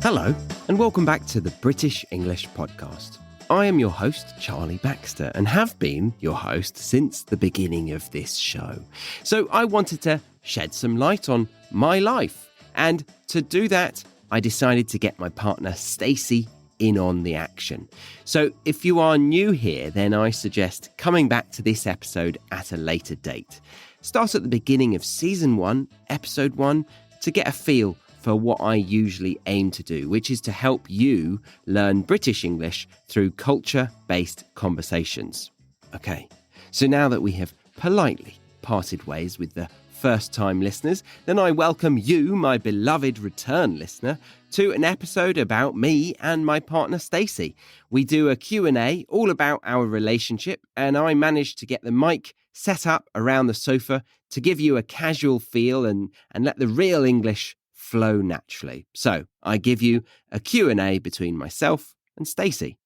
Hello, and welcome back to the British English Podcast. I am your host, Charlie Baxter, and have been your host since the beginning of this show. So I wanted to shed some light on my life, and to do that, I decided to get my partner, Stacey, in on the action. So if you are new here, then I suggest coming back to this episode at a later date. Start at the beginning of Season 1, Episode 1, to get a feel for what I usually aim to do, which is to help you learn British English through culture-based conversations. Okay, so now that we have politely parted ways with the first-time listeners, then I welcome you, my beloved return listener, to an episode about me and my partner Stacey. We do a Q&A all about our relationship, and I managed to get the mic set up around the sofa to give you a casual feel and let the real English flow naturally. So I give you a Q&A between myself and Stacey.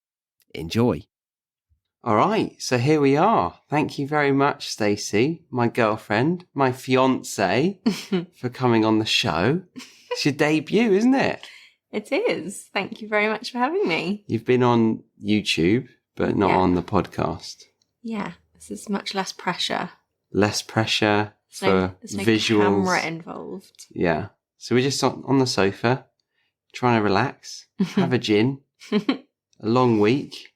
Enjoy. All right, so here we are. Thank you very much, Stacey, my girlfriend, my fiance, for coming on the show. It's your debut, isn't it? It is. Thank you very much for having me. You've been on YouTube, but not on the podcast. Yeah, this is much less pressure. Less pressure for there's no visuals. camera involved. Yeah. So we're just on the sofa, trying to relax, have a gin. A long week.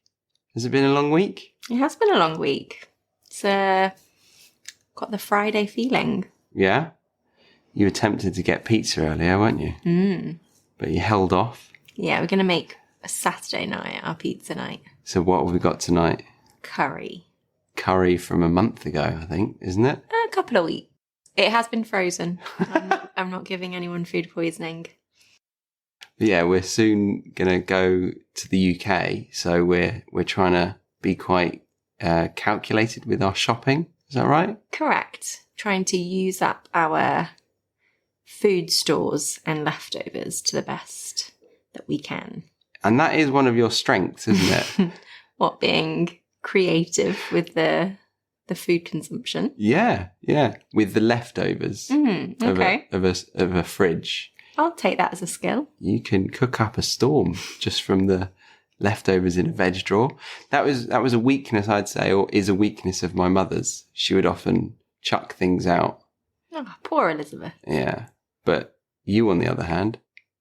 Has it been a long week? It has been a long week. It's got the Friday feeling. Yeah? You were tempted to get pizza earlier, weren't you? Mm. But you held off. Yeah, we're going to make a Saturday night our pizza night. So what have we got tonight? Curry. Curry from a month ago, I think, isn't it? A couple of weeks. It has been frozen. I'm not giving anyone food poisoning. But yeah, we're soon going to go to the UK, so we're trying to be quite calculated with our shopping. Is that right? Correct. Trying to use up our food stores and leftovers to the best that we can. And that is one of your strengths, isn't it? What, being creative with the food consumption? Yeah. With the leftovers Okay. of a fridge. I'll take that as a skill. You can cook up a storm just from the leftovers in a veg drawer. That was a weakness, I'd say, or is a weakness of my mother's. She would often chuck things out. Oh, poor Elizabeth. Yeah. But you, on the other hand,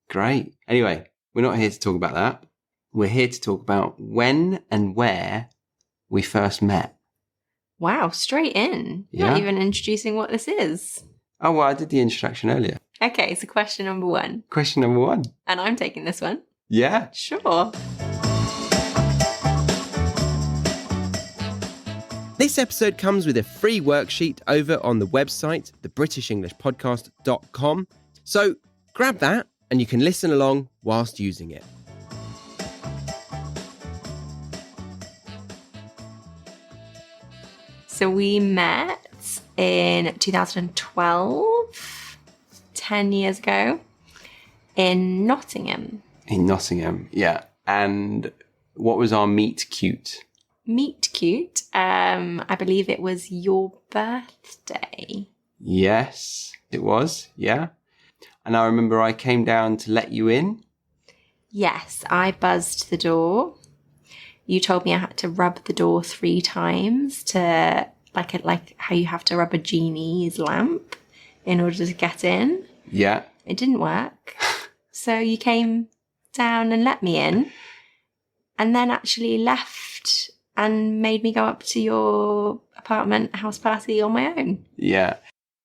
great. Anyway, we're not here to talk about that. We're here to talk about when and where we first met. Wow, straight in. Yeah. Not even introducing what this is. Oh, well, I did the introduction earlier. Okay, so question number 1. Question number 1. And I'm taking this one. Yeah. Sure. This episode comes with a free worksheet over on the website, thebritishenglishpodcast.com. So grab that and you can listen along whilst using it. So we met in 2012, 10 years ago, in Nottingham. In Nottingham, yeah. And what was our meet cute? Meet cute. I believe it was your birthday. Yes, it was, yeah. And I remember I came down to let you in. Yes, I buzzed the door. You told me I had to rub the door 3 times to like how you have to rub a genie's lamp in order to get in. Yeah. It didn't work. So you came down and let me in, and then actually left and made me go up to your apartment house party on my own. Yeah.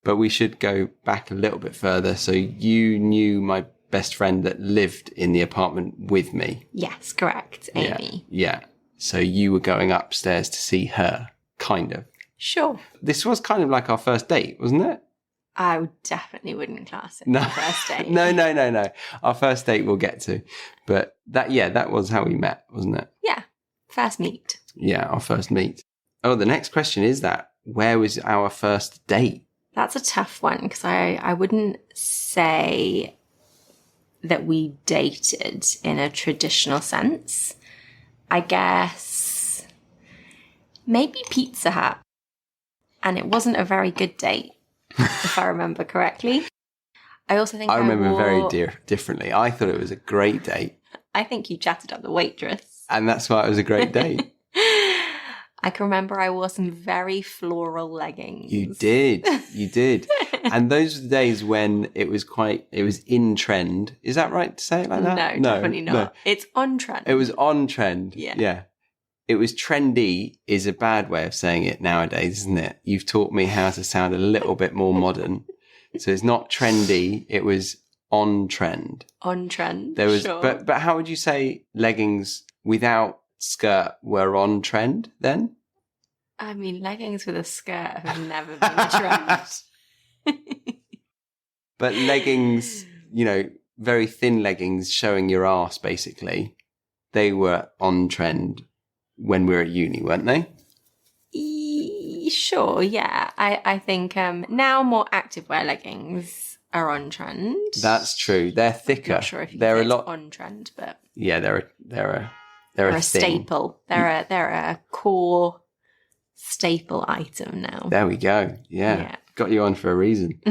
But we should go back a little bit further. So you knew my best friend that lived in the apartment with me. Yes, correct. Amy. Yeah. So you were going upstairs to see her, kind of. Sure. This was kind of like our first date, wasn't it? I definitely wouldn't class it No. as a first date. No. Our first date we'll get to. But that was how we met, wasn't it? Yeah. First meet. Yeah, our first meet. Oh, the next question is that, where was our first date? That's a tough one because I wouldn't say that we dated in a traditional sense. I guess maybe Pizza Hut. And it wasn't a very good date, if I remember correctly. I also think I remember wore, very differently. I thought it was a great date. I think you chatted up the waitress. And that's why it was a great date. I can remember I wore some very floral leggings. You did. And those were the days when it was in trend. Is that right to say it like that? No, definitely not. No. It's on trend. It was on trend. Yeah. It was trendy is a bad way of saying it nowadays, isn't it? You've taught me how to sound a little bit more modern. So it's not trendy, it was on trend. On trend, there was, sure. But how would you say leggings without skirt were on trend then? I mean, leggings with a skirt have never been a trend. But leggings, very thin leggings showing your arse, basically, they were on trend when we were at uni, weren't they? Sure, yeah. I think now more activewear leggings are on trend. That's true. They're thicker. I'm not sure if you they're say a lot it's on trend, but yeah, they're a staple. They're a core staple item now. There we go. Yeah. Got you on for a reason.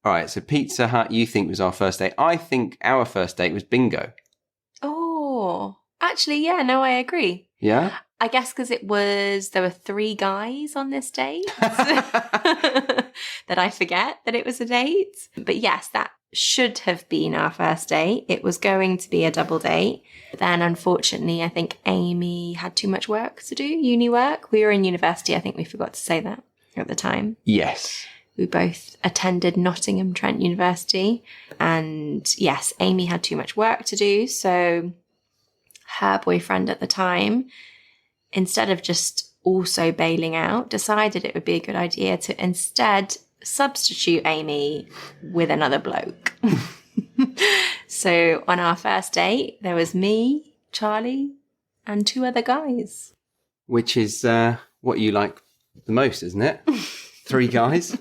All right, so Pizza Hut you think was our first date. I think our first date was bingo. Oh, actually, yeah, no, I agree. Yeah? I guess because there were 3 guys on this date that I forget that it was a date. But yes, that should have been our first date. It was going to be a double date. Then unfortunately, I think Amy had too much work to do, uni work. We were in university. I think we forgot to say that at the time. Yes. We both attended Nottingham Trent University. And yes, Amy had too much work to do. So her boyfriend at the time, instead of just also bailing out, decided it would be a good idea to instead substitute Amy with another bloke. So on our first date, there was me, Charlie, and 2 other guys. Which is what you like the most, isn't it? 3 guys.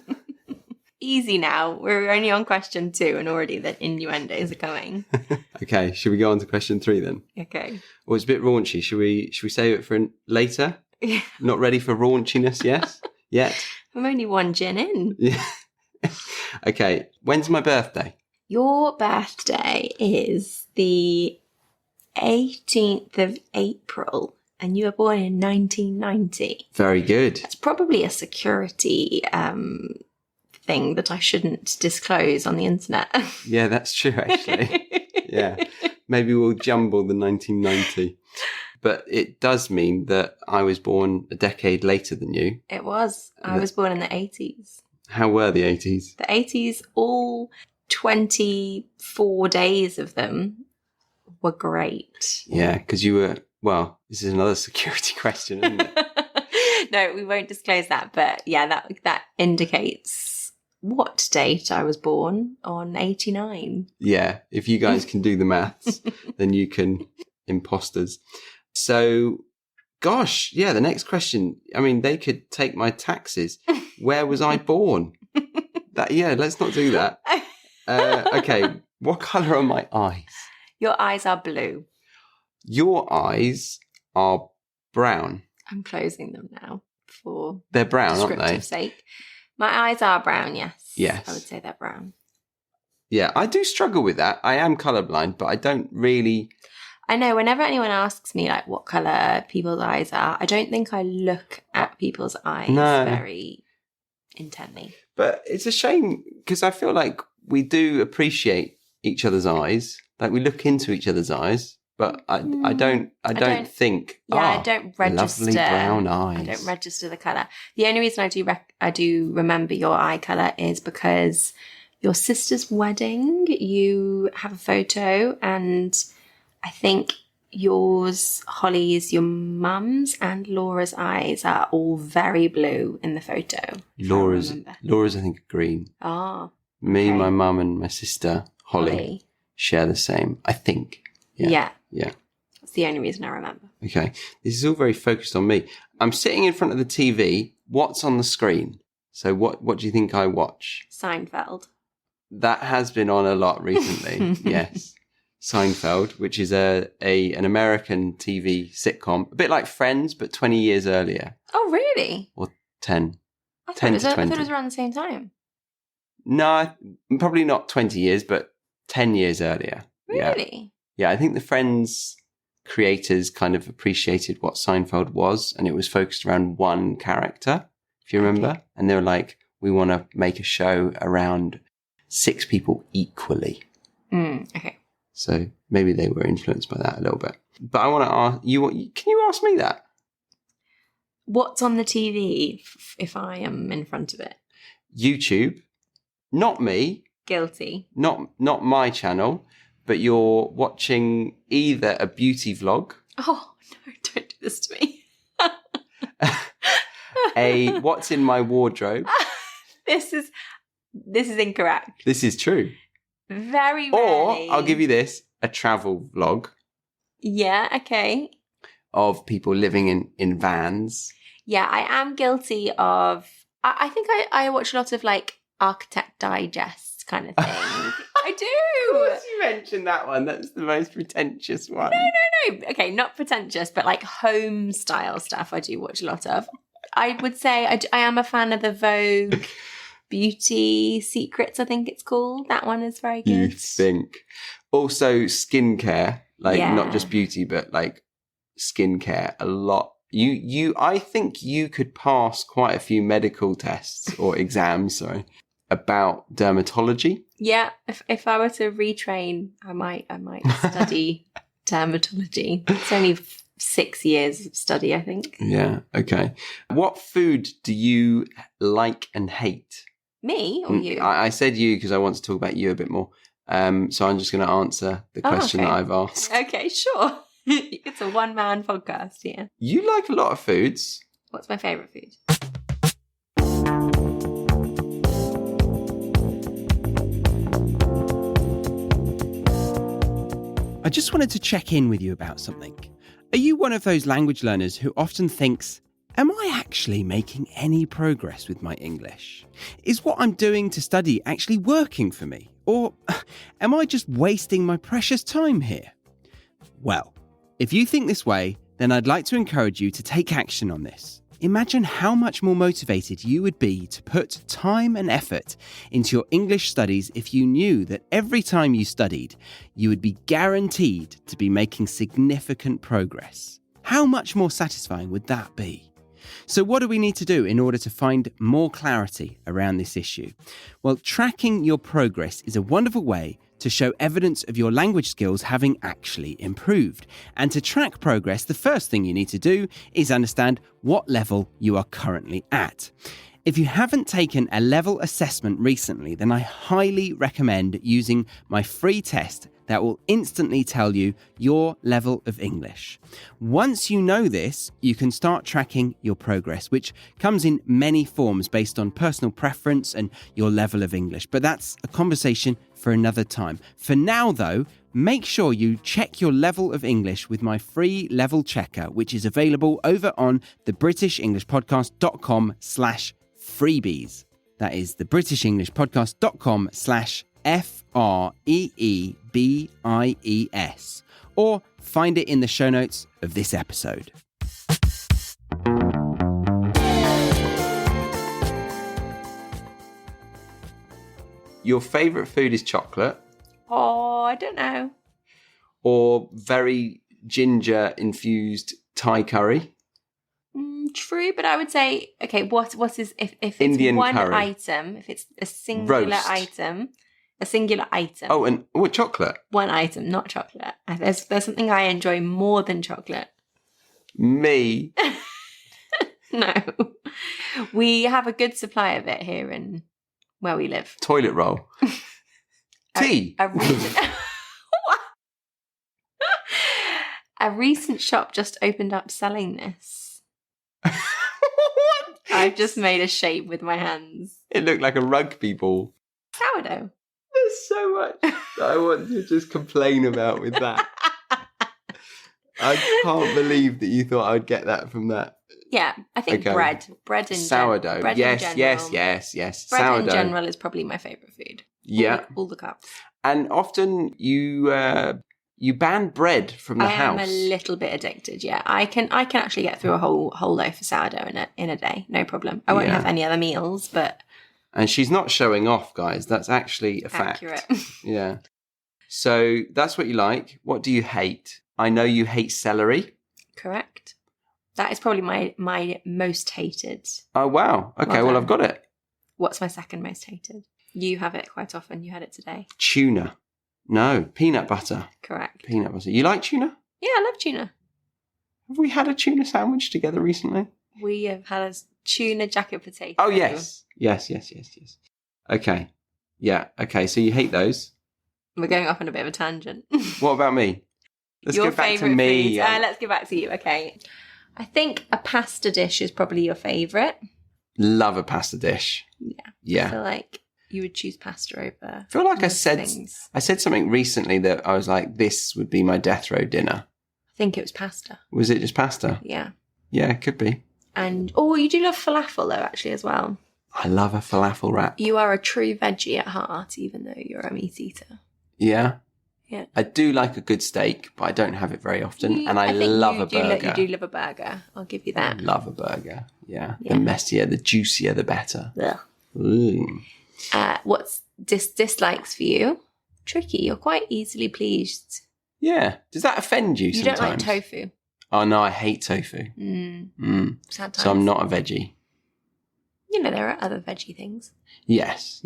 Easy now. We're only on question 2 and already the innuendos are coming. Okay, should we go on to question 3 then? Okay. Well, it's a bit raunchy. Should we save it for later? Yeah. Not ready for raunchiness, yes? Yet? I'm only 1 gin in. Yeah. Okay, when's my birthday? Your birthday is the 18th of April and you were born in 1990. Very good. It's probably a security thing that I shouldn't disclose on the internet. Yeah, that's true, actually. Yeah. Maybe we'll jumble the 1990. But it does mean that I was born a decade later than you. It was. I was born in the 80s. How were the 80s? The 80s, all 24 days of them were great. Yeah, because you were, well, this is another security question, isn't it? No, we won't disclose that. But yeah, that indicates what date I was born on 89. Yeah, if you guys can do the maths, then you can, imposters. So, gosh, yeah, the next question, I mean, they could take my taxes. Where was I born? Let's not do that. Okay, what colour are my eyes? Your eyes are blue. Your eyes are brown. I'm closing them now for they're brown, aren't they? Descriptive sake. My eyes are brown, yes. Yes. I would say they're brown. Yeah, I do struggle with that. I am colourblind, but I don't really... I know, whenever anyone asks me, like, what colour people's eyes are, I don't think I look at people's eyes very intently. But it's a shame, because I feel like we do appreciate each other's eyes. Like, we look into each other's eyes, but I don't think, I don't register. Lovely brown eyes. I don't register the colour. The only reason I do remember your eye colour is because your sister's wedding, you have a photo, and I think yours, Holly's, your mum's, and Laura's eyes are all very blue in the photo. Laura's, I think, are green. Oh. Me, my mum, and my sister, Holly, share the same, I think. Yeah. That's the only reason I remember. Okay. This is all very focused on me. I'm sitting in front of the TV. What's on the screen? So what do you think I watch? Seinfeld. That has been on a lot recently. Yes. Seinfeld, which is an American TV sitcom, a bit like Friends, but 20 years earlier. Oh, really? Or 10. I 10 to 20. I thought it was around the same time. No, probably not 20 years, but 10 years earlier. Really? Yeah, I think the Friends creators kind of appreciated what Seinfeld was, and it was focused around one character, if you remember. Okay. And they were like, we want to make a show around 6 people equally. Okay. So maybe they were influenced by that a little bit. But I want to ask you, can you ask me that? What's on the TV if I am in front of it? YouTube, not me, Guilty. not my channel, but you're watching either a beauty vlog, Oh, no, don't do this to me. a what's in my wardrobe. This is incorrect. This is true. Very Or rarely. I'll give you this, a travel vlog Yeah, okay. of people living in vans. Yeah, I am guilty of... I think I watch a lot of, like, Architect Digest kind of thing. I do! You mentioned that one. That's the most pretentious one. No, okay, not pretentious, but, like, home-style stuff I do watch a lot of. I would say I am a fan of the Vogue Beauty Secrets, I think it's called. That one is very good. You think. Also, skincare, like not just beauty, but like skincare a lot. I think you could pass quite a few medical tests or exams, about dermatology. Yeah, if I were to retrain, I might study dermatology. It's only 6 years of study, I think. Yeah, okay. What food do you like and hate? Me or you? I said you because I want to talk about you a bit more. So I'm just going to answer the question that I've asked. Okay, sure. It's a one-man podcast here. You like a lot of foods. What's my favourite food? I just wanted to check in with you about something. Are you one of those language learners who often thinks, am I actually making any progress with my English? Is what I'm doing to study actually working for me? Or am I just wasting my precious time here? Well, if you think this way, then I'd like to encourage you to take action on this. Imagine how much more motivated you would be to put time and effort into your English studies if you knew that every time you studied, you would be guaranteed to be making significant progress. How much more satisfying would that be? So what do we need to do in order to find more clarity around this issue? Well, tracking your progress is a wonderful way to show evidence of your language skills having actually improved. And to track progress, the first thing you need to do is understand what level you are currently at. If you haven't taken a level assessment recently, then I highly recommend using my free test that will instantly tell you your level of English. Once you know this, you can start tracking your progress, which comes in many forms based on personal preference and your level of English. But that's a conversation for another time. For now, though, make sure you check your level of English with my free level checker, which is available over on thebritishenglishpodcast.com/freebies. That is thebritishenglishpodcast.com/FREEBIES. Or find it in the show notes of this episode. Your favourite food is chocolate? Oh, I don't know. Or very ginger-infused Thai curry? True, but I would say, okay, what is if it's Indian one curry. item, if it's a singular Roast. item. Oh, and chocolate? One item, not chocolate. There's something I enjoy more than chocolate. Me? No. We have a good supply of it here in where we live. Toilet roll. Tea. What? A recent shop just opened up selling this. What? I've just made a shape with my hands. It looked like a rugby ball. Sourdough. There's so much that I want to just complain about with that. I can't believe that you thought I'd get that from that. Yeah, I think Okay. bread in Sourdough. bread Yes. in general. Bread Bread in sourdough. general is probably my favourite food. Yeah. All the cups. And often you ban bread from the I house. am a little bit addicted. Yeah, I can actually get through a whole loaf of sourdough in a day, no problem. I won't Yeah. have any other meals, but And she's not showing off, guys. That's actually a Accurate. fact. Yeah. So that's what you like. What do you hate? I know you hate celery. Correct. That is probably my most hated. Oh, wow. Okay, Well well, done. I've got it. What's my second most hated? You have it quite often. You had it today. Tuna. No, peanut butter. Correct. Peanut butter. You like tuna? Yeah, I love tuna. Have we had a tuna sandwich together recently? We have had a tuna jacket potato. Oh, yes. Yes. Okay. Yeah. Okay, so you hate those. We're going off on a bit of a tangent. What about me? Let's Your go back to favourite me. foods. Let's go back to you. Okay. I think a pasta dish is probably your favourite. Love a pasta dish. Yeah. I Yeah. feel like you would choose pasta over. I feel like I most said things. something recently that I was like, this would be my death row dinner. I think it was pasta. Was it just pasta? Yeah. Yeah, it could be. And you do love falafel though, actually, as well. I love a falafel wrap. You are a true veggie at heart, even though you're a meat eater. Yeah. Yeah. I do like a good steak, but I don't have it very often. And I think love you a burger. You do love a burger. I'll give you I that. love a burger. Yeah. Yeah. The messier, the juicier, the better. Ugh. Ooh. What's dislikes for you? Tricky. You're quite easily pleased. Yeah. Does that offend you You sometimes? don't like tofu. Oh, no, I hate tofu. Sad times. So I'm not a veggie. You know, there are other veggie things. Yes.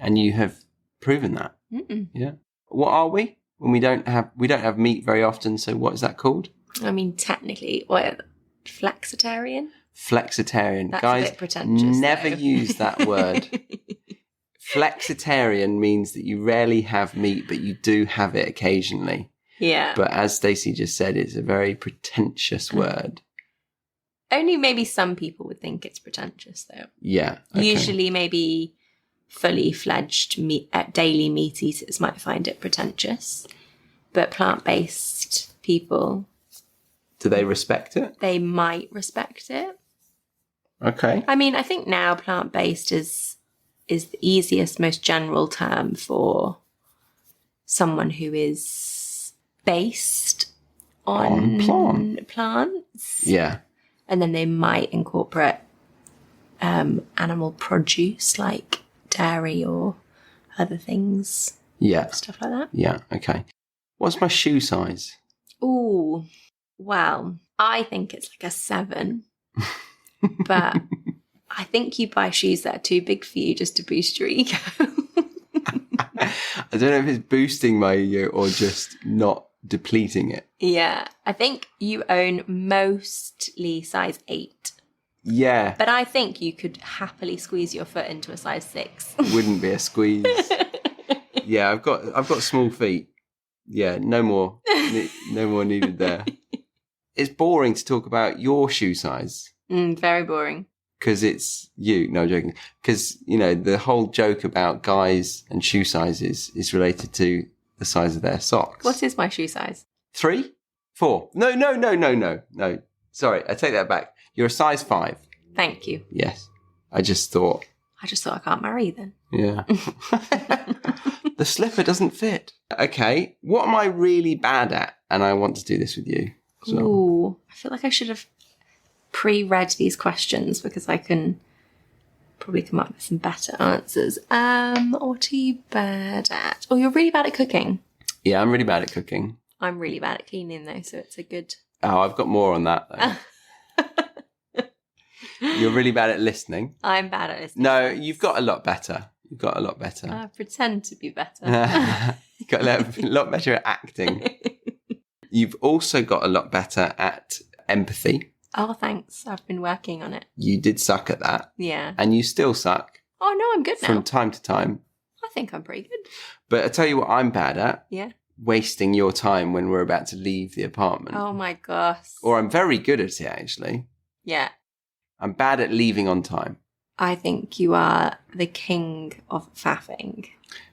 And you have proven that. Mm-mm. Yeah. What are we? When we don't have meat very often, so what is that called? I mean, technically, what, flexitarian? Flexitarian. That's Guys, a bit pretentious. never though. use that word. Flexitarian means that you rarely have meat, but you do have it occasionally. Yeah. But as Stacey just said, it's a very pretentious word. Only maybe some people would think it's pretentious, though. Yeah. Okay. Usually, maybe fully fledged daily meat eaters might find it pretentious, but plant-based people, Do they respect it? they might respect it. Okay. I mean, I think now plant-based is the easiest, most general term for someone who is based on plants. Yeah. And then they might incorporate animal produce like dairy or other things, Yeah. stuff like that. Yeah. Okay. What's my shoe size? Ooh, well, I think it's like a 7. But I think you buy shoes that are too big for you just to boost your ego. I don't know if it's boosting my ego or just not depleting it. Yeah, I think you own mostly size 8. Yeah. But I think you could happily squeeze your foot into a size 6. Wouldn't be a squeeze. Yeah, I've got small feet. Yeah, no more needed there. It's boring to talk about your shoe size Very boring. because it's you. No, I'm joking. Because the whole joke about guys and shoe sizes is related to the size of their socks. What is my shoe size? 3? 4? No. Sorry, I take that back. You're a size 5. Thank you. Yes. I just thought. I just thought I can't marry you then. Yeah. The slipper doesn't fit. Okay. What am I really bad at? And I want to do this with you. So. Ooh, I feel like I should have pre-read these questions because I can probably come up with some better answers. What are you bad at? Oh, you're really bad at cooking. Yeah, I'm really bad at cooking. I'm really bad at cleaning though, so it's a good... Oh, I've got more on that though. You're really bad at listening. I'm bad at listening. No, you've got a lot better. I pretend to be better. You've got a lot better at acting. You've also got a lot better at empathy. Oh, thanks. I've been working on it. You did suck at that. Yeah. And you still suck Oh, no, I'm good now. from time to time. I think I'm pretty good. But I tell you what I'm bad at. Yeah. Wasting your time when we're about to leave the apartment. Oh, my gosh. Or I'm very good at it, actually. Yeah. I'm bad at leaving on time. I think you are the king of faffing.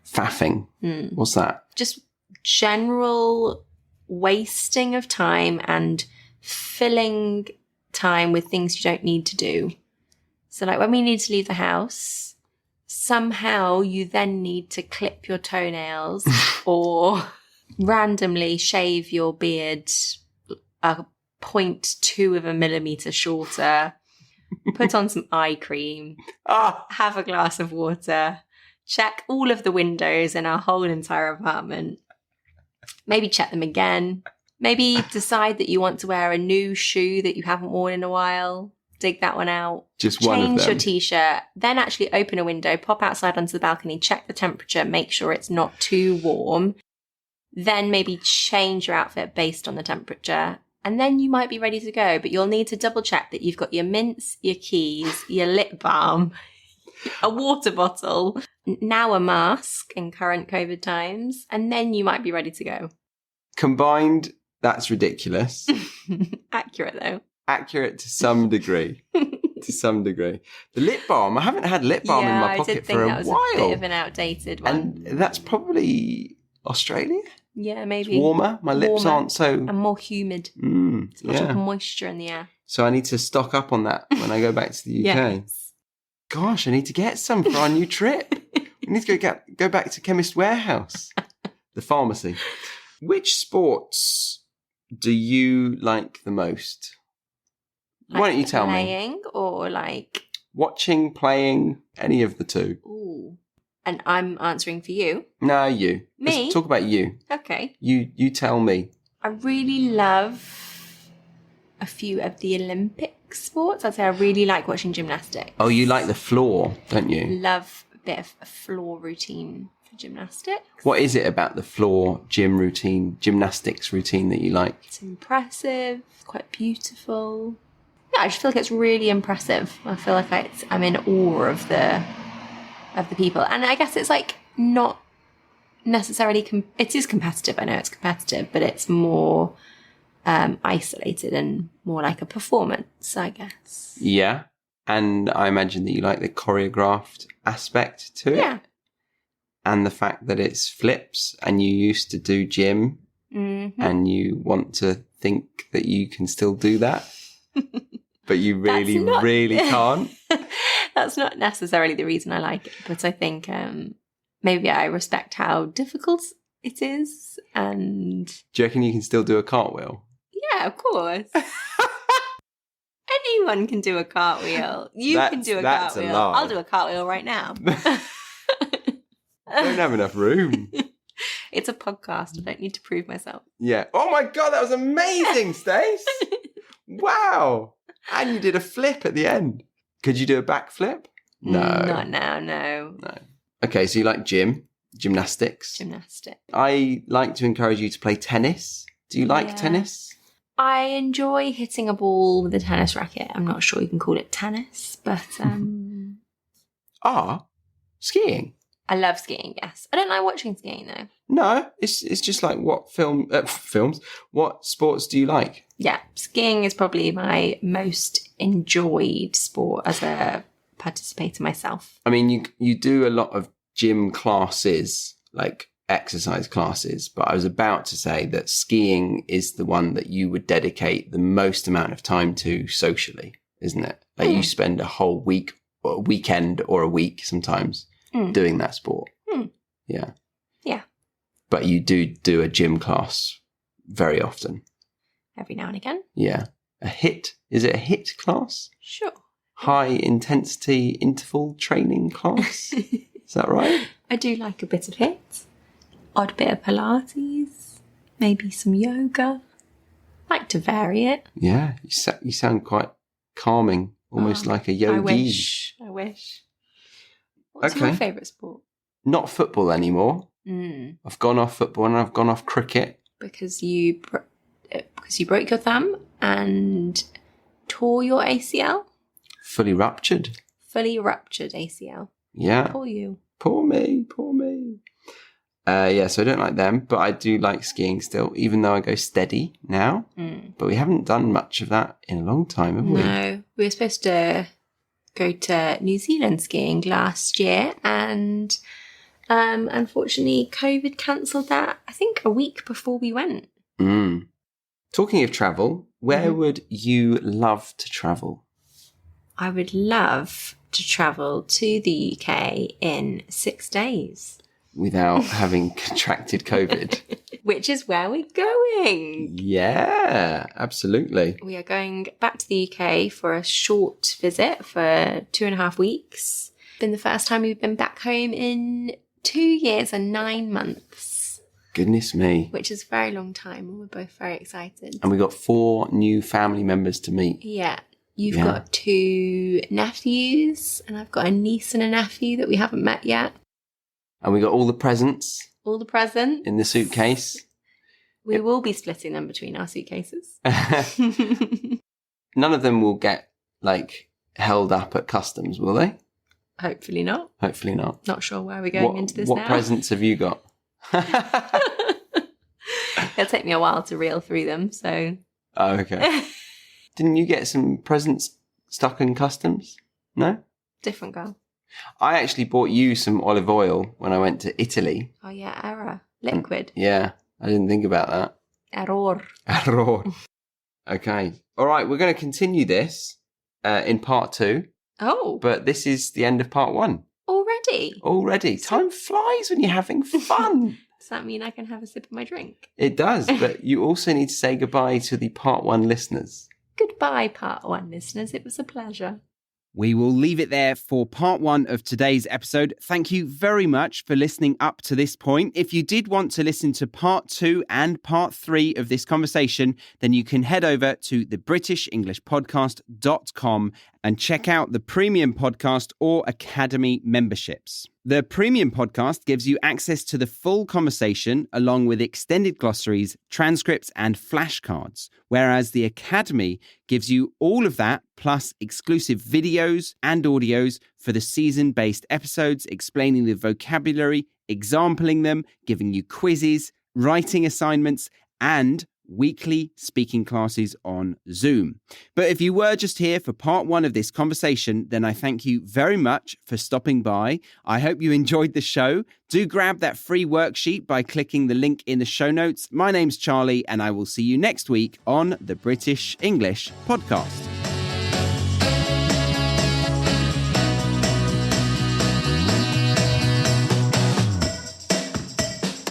Faffing. What's that? Just general wasting of time and filling time with things you don't need to do. So like when we need to leave the house, somehow you then need to clip your toenails or randomly shave your beard a 0.2 of a millimeter shorter put on some eye cream, Ah, have a glass of water, check all of the windows in our whole entire apartment, maybe check them again, maybe decide that you want to wear a new shoe that you haven't worn in a while, dig that one out, just one of change them. your t-shirt, then actually open a window, pop outside onto the balcony, check the temperature, make sure it's not too warm, then maybe change your outfit based on the temperature. And then you might be ready to go, but you'll need to double check that you've got your mints, your keys, your lip balm, a water bottle, now a mask in current COVID times, and then you might be ready to go. Combined, that's ridiculous. Accurate though. Accurate to some degree. To some degree. The lip balm, I haven't had lip balm in my I pocket did think for that a was while. a bit of an outdated one. And that's probably Australia? Yeah, maybe. It's warmer. My lips Warmer aren't so... and more humid. Mm, Lots of yeah. moisture in the air. So I need to stock up on that when I go back to the UK. Yes. Gosh, I need to get some for our new trip. We need to go back to Chemist Warehouse, the pharmacy. Which sports do you like the most? Why don't you tell me? Playing or like... Watching, playing, any of the two. Ooh. And I'm answering for you. No, you. Me? Let's talk about you. Okay. You tell me. I really love a few of the Olympic sports. I'd say I really like watching gymnastics. Oh, you like the floor, don't you? Love a bit of a floor routine for gymnastics. What is it about the floor gymnastics routine that you like? It's impressive, quite beautiful. Yeah, I just feel like it's really impressive. I feel like I'm in awe of the people. And I guess it's like not necessarily, it is competitive. I know it's competitive, but it's more isolated and more like a performance, I guess. Yeah. And I imagine that you like the choreographed aspect to it. Yeah. And the fact that it's flips and you used to do gym and you want to think that you can still do that. But you really, really can't. That's not necessarily the reason I like it, but I think maybe I respect how difficult it is. And do you reckon you can still do a cartwheel? yeah, of course. Anyone can do a cartwheel. You can do a that's cartwheel. a lie. I'll do a cartwheel right now. I don't have enough room. It's a podcast. I don't need to prove myself. Yeah. Oh my God, that was amazing, Stace. Wow. And you did a flip at the end. Could you do a backflip? No. Not now, no. No. Okay, so you like gymnastics. Gymnastics. I like to encourage you to play tennis. Do you like tennis? I enjoy hitting a ball with a tennis racket. I'm not sure you can call it tennis, but skiing. I love skiing, yes. I don't like watching skiing though. No, it's just like what films, what sports do you like? Yeah, skiing is probably my most enjoyed sport as a participator myself. I mean, you do a lot of gym classes, like exercise classes, but I was about to say that skiing is the one that you would dedicate the most amount of time to socially, isn't it? Like you spend a whole week or a weekend or a week sometimes doing that sport. Yeah. Yeah. But you do a gym class very often. Every now and again. Yeah. Is it a HIIT class? Sure. High intensity interval training class? Is that right? I do like a bit of HIIT. Odd bit of Pilates. Maybe some yoga. Like to vary it. Yeah. You sound quite calming, almost like a yogi. I wish. What's your favourite sport? Not football anymore. I've gone off football and I've gone off cricket. Because you broke your thumb and tore your ACL? Fully ruptured. Fully ruptured ACL. Yeah. Poor you. Poor me. Yeah, so I don't like them, but I do like skiing still, even though I go steady now. But we haven't done much of that in a long time, have we? No. We were supposed to go to New Zealand skiing last year and unfortunately COVID cancelled that, I think, a week before we went. Talking of travel, where would you love to travel? I would love to travel to the UK in 6 days. Without having contracted COVID? which is where we're going. Yeah, absolutely. We are going back to the UK for a short visit for 2.5 weeks. Been the first time we've been back home in 2 years and 9 months. Goodness me. Which is a very long time, and we're both very excited. And we got 4 new family members to meet. Yeah. You've got 2 nephews, and I've got a niece and a nephew that we haven't met yet. And we got all the presents. All the presents. In the suitcase. We will be splitting them between our suitcases. None of them will get, held up at customs, will they? Hopefully not. Hopefully not. Not sure where we're going into this now. What presents have you got? It'll take me a while to reel through them, so... Oh, okay. Didn't you get some presents stuck in customs? No? Different girl. I actually bought you some olive oil when I went to Italy. Oh, yeah, error. Liquid. Yeah, I didn't think about that. Error. Error. Okay. All right, we're going to continue this in part 2. Oh. But this is the end of part 1. Already? Time flies when you're having fun. Does that mean I can have a sip of my drink? It does, but you also need to say goodbye to the part 1 listeners. Goodbye, part 1 listeners. It was a pleasure. We will leave it there for part 1 of today's episode. Thank you very much for listening up to this point. If you did want to listen to part 2 and part 3 of this conversation, then you can head over to thebritishenglishpodcast.com and check out the Premium Podcast or Academy memberships. The Premium Podcast gives you access to the full conversation along with extended glossaries, transcripts, and flashcards, whereas the Academy gives you all of that plus exclusive videos and audios for the season-based episodes, explaining the vocabulary, exampling them, giving you quizzes, writing assignments, and weekly speaking classes on Zoom. But if you were just here for part 1 of this conversation, then I thank you very much for stopping by. I hope you enjoyed the show. Do grab that free worksheet by clicking the link in the show notes. My name's Charlie, and I will see you next week on the British English Podcast.